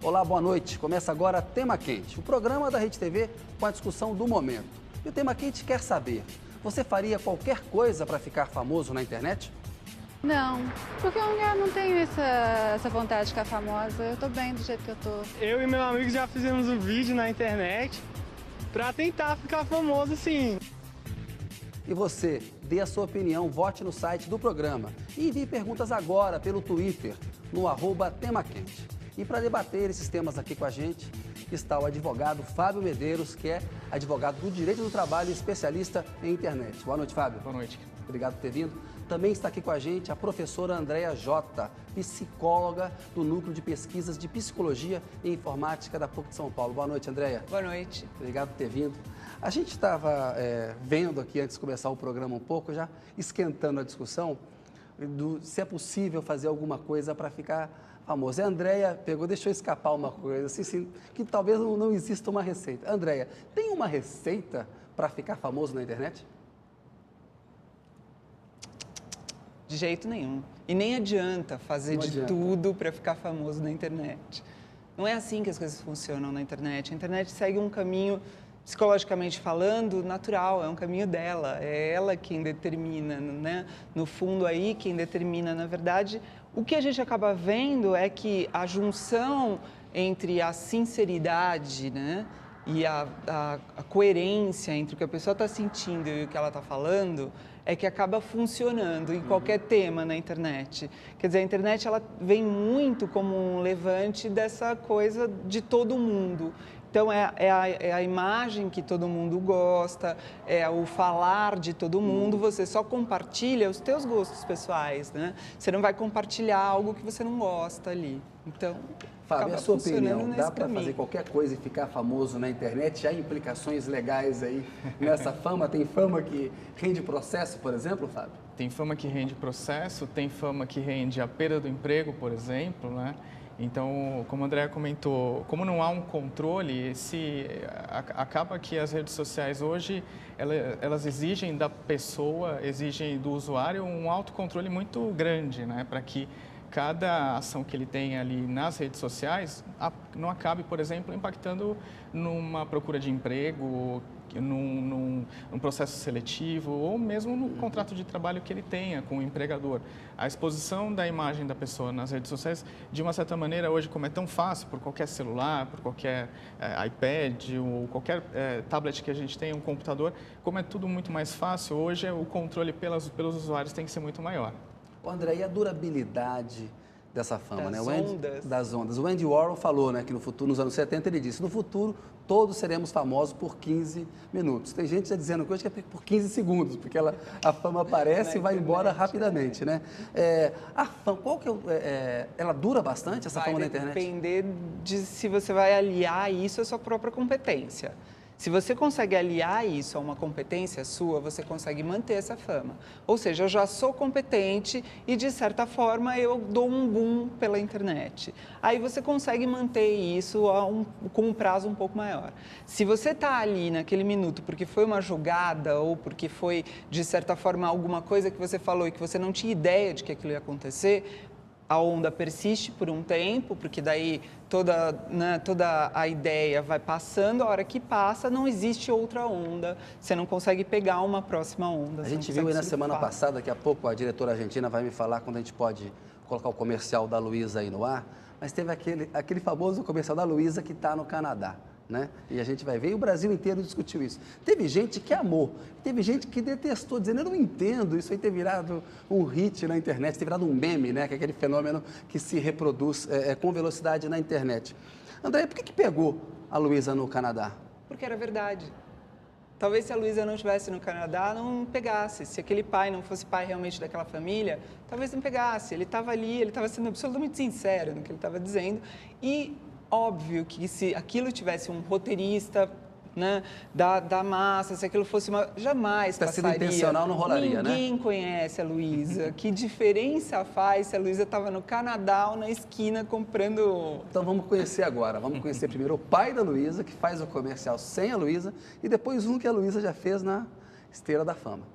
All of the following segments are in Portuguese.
Olá, boa noite. Começa agora Tema Quente, o programa da Rede TV com a discussão do momento. E o Tema Quente quer saber, você faria qualquer coisa para ficar famoso na internet? Não, porque eu não tenho essa vontade de ficar famosa. Eu tô bem do jeito que eu tô. Eu e meu amigo já fizemos um vídeo na internet para tentar ficar famoso, sim. E você, dê a sua opinião, vote no site do programa e envie perguntas agora pelo Twitter, no @TemaQuente. E para debater esses temas aqui com a gente, está o advogado Fábio Medeiros, que é advogado do Direito do Trabalho e especialista em internet. Boa noite, Fábio. Boa noite. Obrigado por ter vindo. Também está aqui com a gente a professora Andréia Jota, psicóloga do Núcleo de Pesquisas de Psicologia e Informática da PUC de São Paulo. Boa noite, Andréia. Boa noite. Obrigado por ter vindo. A gente estava vendo aqui, antes de começar o programa um pouco, já esquentando a discussão, se é possível fazer alguma coisa para ficar famoso. A Andréia deixou escapar uma coisa, assim, que talvez não exista uma receita. Andréia, tem uma receita para ficar famoso na internet? De jeito nenhum. E nem adianta fazer tudo para ficar famoso na internet. Não é assim que as coisas funcionam na internet. A internet segue um caminho, psicologicamente falando, natural, é um caminho dela. É ela quem determina, né? No fundo aí, quem determina, na verdade, o que a gente acaba vendo é que a junção entre a sinceridade, né? E a coerência entre o que a pessoa está sentindo e o que ela está falando é que acaba funcionando em qualquer tema na internet. Quer dizer, a internet ela vem muito como um levante dessa coisa de todo mundo. Então, é a imagem que todo mundo gosta, é o falar de todo mundo, você só compartilha os teus gostos pessoais, né? Você não vai compartilhar algo que você não gosta ali. Então, Fábio, a sua opinião, dá para fazer qualquer coisa e ficar famoso na internet? Já há implicações legais aí nessa fama? Tem fama que rende processo, por exemplo, Fábio? Tem fama que rende processo, tem fama que rende a perda do emprego, por exemplo, né? Então, como a Andréa comentou, como não há um controle, acaba que as redes sociais hoje, elas exigem da pessoa, exigem do usuário um autocontrole muito grande, né? Para que cada ação que ele tem ali nas redes sociais não acabe, por exemplo, impactando numa procura de emprego, num processo seletivo ou mesmo no contrato de trabalho que ele tenha com o empregador. A exposição da imagem da pessoa nas redes sociais, de uma certa maneira, hoje, como é tão fácil, por qualquer celular, por qualquer iPad ou qualquer tablet que a gente tenha, um computador, como é tudo muito mais fácil, hoje o controle pelos usuários tem que ser muito maior. André, e a durabilidade dessa fama, das né? ondas. Das ondas. O Andy Warhol falou, né, que no futuro, nos anos 70, ele disse, no futuro todos seremos famosos por 15 minutos. Tem gente já dizendo que hoje é por 15 segundos, porque a fama aparece e vai embora rapidamente, né? A fama, ela dura bastante, essa fama na internet? Vai depender de se você vai aliar isso à sua própria competência. Se você consegue aliar isso a uma competência sua, você consegue manter essa fama. Ou seja, eu já sou competente e, de certa forma, eu dou um boom pela internet. Aí você consegue manter isso com um prazo um pouco maior. Se você está ali naquele minuto porque foi uma jogada ou porque foi, de certa forma, alguma coisa que você falou e que você não tinha ideia de que aquilo ia acontecer, a onda persiste por um tempo, porque daí toda a ideia vai passando, a hora que passa não existe outra onda, você não consegue pegar uma próxima onda. A gente viu aí na semana passada, daqui a pouco a diretora argentina vai me falar quando a gente pode colocar o comercial da Luísa aí no ar, mas teve aquele famoso comercial da Luísa que está no Canadá. Né? E a gente vai ver, e o Brasil inteiro discutiu isso. Teve gente que amou, teve gente que detestou, dizendo, eu não entendo isso aí ter virado um hit na internet, ter virado um meme, né? Que é aquele fenômeno que se reproduz com velocidade na internet. André, por que pegou a Luísa no Canadá? Porque era verdade. Talvez se a Luísa não estivesse no Canadá, não pegasse. Se aquele pai não fosse pai realmente daquela família, talvez não pegasse. Ele estava ali, ele estava sendo absolutamente sincero no que ele estava dizendo. E óbvio que se aquilo tivesse um roteirista, né, da massa, se aquilo fosse jamais passaria. Se sido intencional, não rolaria, né? Ninguém conhece a Luísa. Que diferença faz se a Luísa estava no Canadá ou na esquina comprando... Então vamos conhecer agora. Vamos conhecer primeiro o pai da Luísa, que faz o comercial sem a Luísa, e depois um que a Luísa já fez na Esteira da Fama.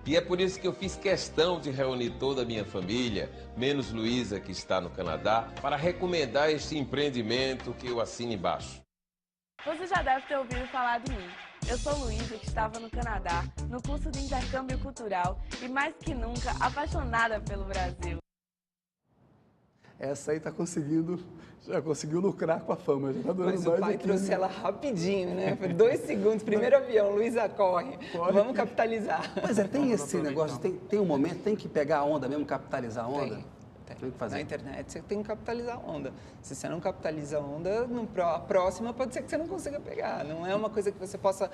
E é por isso que eu fiz questão de reunir toda a minha família, menos Luísa, que está no Canadá, para recomendar este empreendimento que eu assino embaixo. Você já deve ter ouvido falar de mim. Eu sou Luísa, que estava no Canadá, no curso de intercâmbio cultural e, mais que nunca, apaixonada pelo Brasil. Essa aí tá conseguindo, já conseguiu lucrar com a fama. Já tá durando Mas o mais pai de 15 trouxe ela rapidinho, né? Foi 2 segundos, primeiro avião, Luísa corre. Vamos capitalizar. Mas tem esse negócio, tem um momento, tem que pegar a onda mesmo, capitalizar a onda? Tem que fazer. Na internet você tem que capitalizar a onda. Se você não capitaliza a onda, a próxima pode ser que você não consiga pegar. Não é uma coisa que você possa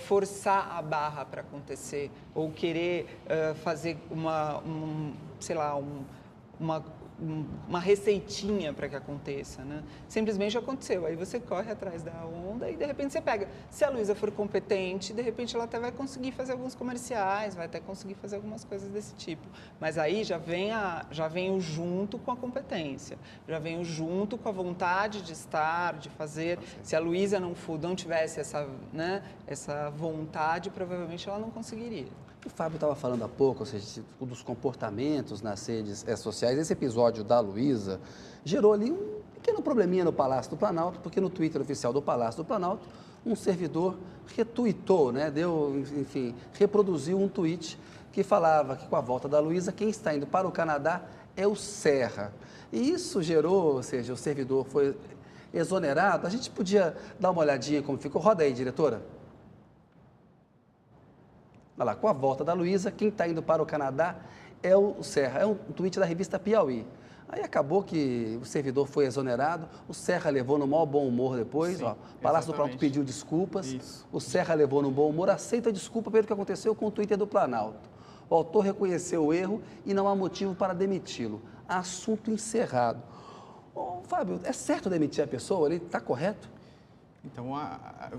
forçar a barra para acontecer ou querer fazer uma receitinha para que aconteça, né? Simplesmente aconteceu, aí você corre atrás da onda e de repente você pega. Se a Luísa for competente, de repente ela até vai conseguir fazer alguns comerciais, vai até conseguir fazer algumas coisas desse tipo. Mas aí já vem o junto com a competência, já vem o junto com a vontade de estar, de fazer. Se a Luísa não tivesse essa vontade, provavelmente ela não conseguiria. O Fábio estava falando há pouco, ou seja, dos comportamentos nas redes sociais. Esse episódio da Luísa gerou ali um pequeno probleminha no Palácio do Planalto, porque no Twitter oficial do Palácio do Planalto, um servidor retuitou, né, reproduziu um tweet que falava que com a volta da Luísa, quem está indo para o Canadá é o Serra. E isso gerou, ou seja, o servidor foi exonerado. A gente podia dar uma olhadinha como ficou? Roda aí, diretora. Olha lá, com a volta da Luísa, quem está indo para o Canadá é o Serra. É um tweet da revista Piauí. Aí acabou que o servidor foi exonerado, o Serra levou no maior bom humor depois. Sim, ó, o Palácio do Planalto pediu desculpas, isso. O Serra levou no bom humor, aceita a desculpa pelo que aconteceu com o Twitter do Planalto. O autor reconheceu o erro e não há motivo para demiti-lo. Assunto encerrado. Ô, Fábio, é certo demitir a pessoa? Ele está correto? Então,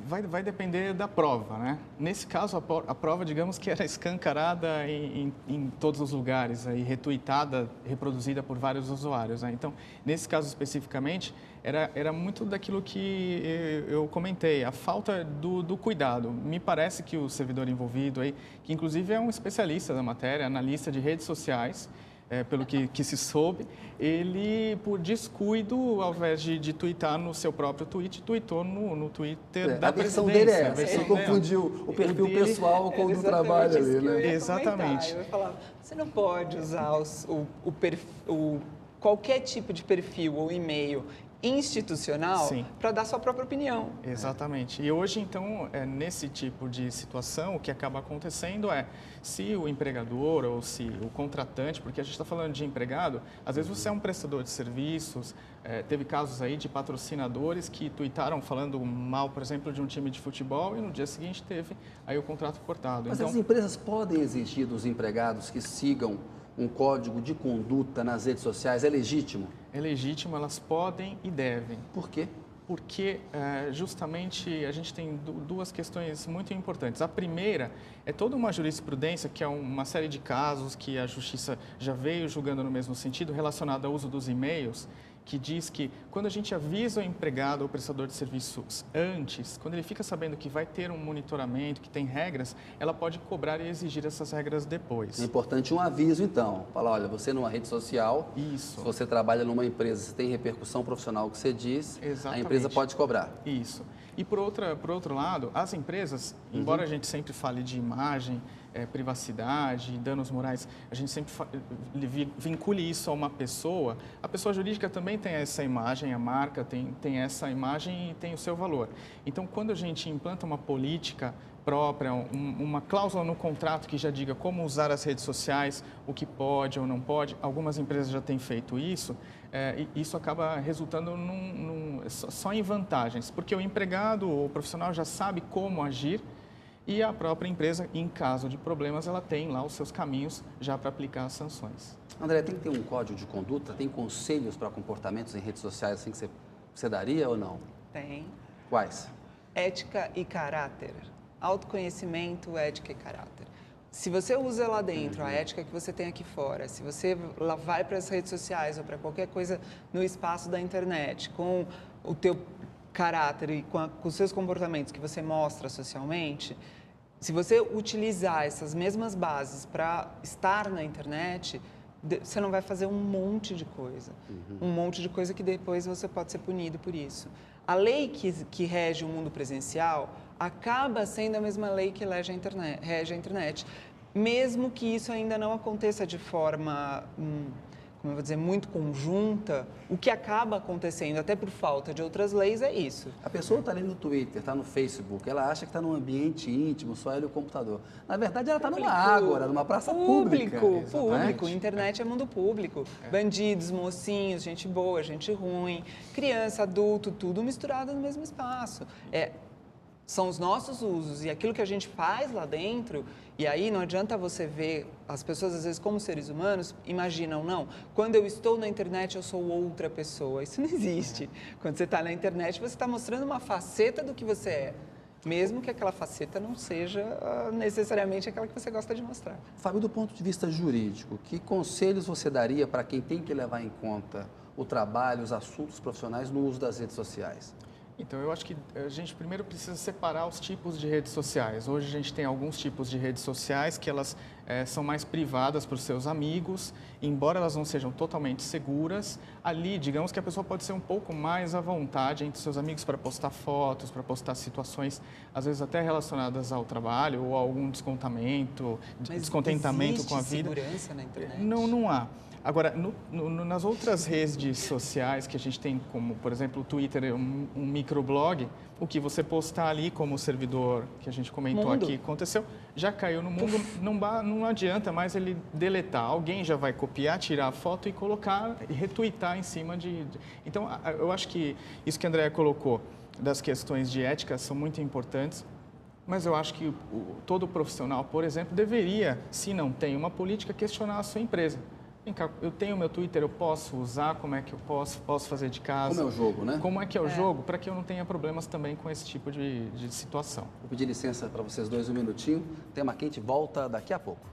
vai depender da prova, né? Nesse caso, a prova, digamos que era escancarada em todos os lugares, aí, retuitada, reproduzida por vários usuários, né? Então, nesse caso especificamente, era muito daquilo que eu comentei, a falta do cuidado. Me parece que o servidor envolvido aí, que inclusive é um especialista da matéria, analista de redes sociais, pelo que se soube, ele, por descuido, ao invés de tweetar no seu próprio tweet, tweetou no Twitter da presidência. A versão dele é essa, ele confundiu o perfil pessoal com o do trabalho ali, né? Exatamente. Eu ia falar, você não pode usar qualquer tipo de perfil ou e-mail institucional para dar sua própria opinião. Exatamente. E hoje, então, nesse tipo de situação, o que acaba acontecendo é, se o empregador ou se o contratante, porque a gente está falando de empregado, às vezes você é um prestador de serviços, teve casos aí de patrocinadores que tuitaram falando mal, por exemplo, de um time de futebol e no dia seguinte teve aí o contrato cortado. Mas então, as empresas podem exigir dos empregados que sigam um código de conduta nas redes sociais? É legítimo? É legítimo, elas podem e devem. Por quê? Porque justamente a gente tem duas questões muito importantes. A primeira é toda uma jurisprudência, que é uma série de casos que a Justiça já veio julgando no mesmo sentido, relacionada ao uso dos e-mails, que diz que quando a gente avisa o empregado ou prestador de serviços antes, quando ele fica sabendo que vai ter um monitoramento, que tem regras, ela pode cobrar e exigir essas regras depois. É importante um aviso, então. Falar, olha, você numa rede social, isso. Se você trabalha numa empresa, se tem repercussão profissional que você diz, exatamente. A empresa pode cobrar. Isso. E por outro lado, as empresas, embora a gente sempre fale de imagem, privacidade, danos morais, a gente sempre vincule isso a uma pessoa. A pessoa jurídica também tem essa imagem, a marca tem essa imagem e tem o seu valor. Então, quando a gente implanta uma política própria, uma cláusula no contrato que já diga como usar as redes sociais, o que pode ou não pode, algumas empresas já têm feito isso, e isso acaba resultando só em vantagens, porque o empregado ou o profissional já sabe como agir e a própria empresa, em caso de problemas, ela tem lá os seus caminhos já para aplicar as sanções. André, tem que ter um código de conduta? Tem conselhos para comportamentos em redes sociais assim que você daria ou não? Tem. Quais? Ética e caráter. Autoconhecimento, ética e caráter. Se você usa lá dentro a ética que você tem aqui fora, se você vai para as redes sociais ou para qualquer coisa no espaço da internet com o teu caráter e com os seus comportamentos que você mostra socialmente, Se você utilizar essas mesmas bases para estar na internet, você não vai fazer um monte de coisa. Um monte de coisa que depois você pode ser punido por isso. A lei que rege o mundo presencial acaba sendo a mesma lei que rege a internet. Mesmo que isso ainda não aconteça de forma, como eu vou dizer, muito conjunta, o que acaba acontecendo, até por falta de outras leis, é isso. A pessoa está ali no Twitter, está no Facebook, ela acha que está num ambiente íntimo, só ela e o computador. Na verdade, ela está numa ágora, numa praça pública. Público. Internet é mundo público. Bandidos, mocinhos, gente boa, gente ruim, criança, adulto, tudo misturado no mesmo espaço. São os nossos usos e aquilo que a gente faz lá dentro, e aí não adianta você ver, as pessoas às vezes como seres humanos imaginam, não, quando eu estou na internet eu sou outra pessoa, isso não existe. Quando você está na internet você está mostrando uma faceta do que você é, mesmo que aquela faceta não seja necessariamente aquela que você gosta de mostrar. Fábio, do ponto de vista jurídico, que conselhos você daria para quem tem que levar em conta o trabalho, os assuntos profissionais no uso das redes sociais? Então, eu acho que a gente primeiro precisa separar os tipos de redes sociais. Hoje a gente tem alguns tipos de redes sociais que elas são mais privadas para os seus amigos, embora elas não sejam totalmente seguras. Ali, digamos que a pessoa pode ser um pouco mais à vontade entre seus amigos para postar fotos, para postar situações, às vezes até relacionadas ao trabalho ou a algum descontentamento com a vida. Mas existe segurança na internet? Não há. Agora, nas outras redes sociais que a gente tem, como, por exemplo, o Twitter, um microblog, o que você postar ali como servidor que a gente comentou aqui, aconteceu, já caiu no mundo, não adianta mais ele deletar. Alguém já vai copiar, tirar a foto e colocar, e retweetar em cima de... Então, eu acho que isso que a Andréa colocou das questões de ética são muito importantes. Mas eu acho que todo profissional, por exemplo, deveria, se não tem uma política, questionar a sua empresa. Vem cá, eu tenho meu Twitter, eu posso usar, como é que eu posso fazer de casa? Como é o jogo, né? Como é que é o jogo, para que eu não tenha problemas também com esse tipo de situação. Vou pedir licença para vocês dois um minutinho. Tema Quente volta daqui a pouco.